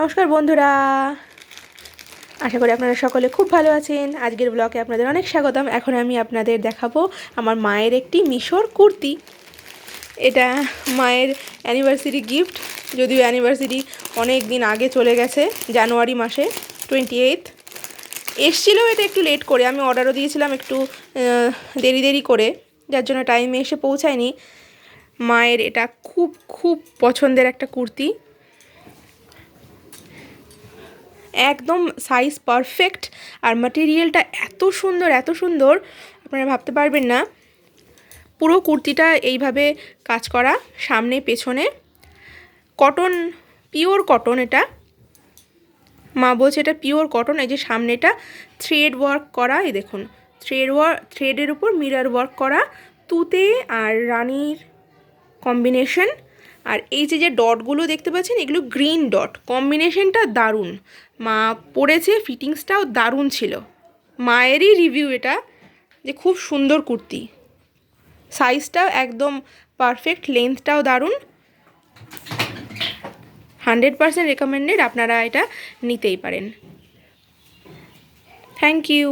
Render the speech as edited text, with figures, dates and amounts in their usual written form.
নমস্কার বন্ধুরা, আশা করি আপনারা সকলে খুব ভালো আছেন। আজকের ব্লগে আপনাদের অনেক স্বাগতম। এখন আমি আপনাদের দেখাবো আমার মায়ের একটি মিশর কুর্তি। এটা মায়ের অ্যানিভার্সারি গিফট, যদিও অ্যানিভার্সারি অনেক দিন আগে চলে গেছে, জানুয়ারি মাসে 28 এসেছিলো। এটা একটু লেট করে, আমি অর্ডারও দিয়েছিলাম একটু দেরি করে, যার জন্য টাইমে এসে পৌঁছায়নি। মায়ের এটা খুব খুব পছন্দের একটা কুর্তি, একদম সাইজ পারফেক্ট। আর ম্যাটেরিয়ালটা এত সুন্দর আপনারা ভাবতে পারবেন না। পুরো কুর্তিটা এইভাবে কাজ করা, সামনে পেছনে কটন, পিওর কটন। এটা মা বলছে এটা পিওর কটন। এই যে সামনেটা থ্রেড ওয়ার্ক করা, এই দেখুন থ্রেডের উপর মিরর ওয়ার্ক করা, তুতে আর রানীর কম্বিনেশন। আর এই যে ডটগুলো দেখতে পাচ্ছেন, এগুলো গ্রিন ডট, কম্বিনেশনটা দারুণ। মা পরেছে, ফিটিংসটাও দারুণ ছিল। মায়েরই রিভিউ এটা, যে খুব সুন্দর কুর্তি, সাইজটাও একদম পারফেক্ট, লেন্থটাও দারুণ। 100% রেকমেন্ডেড, আপনারা এটা নিতেই পারেন। Thank you.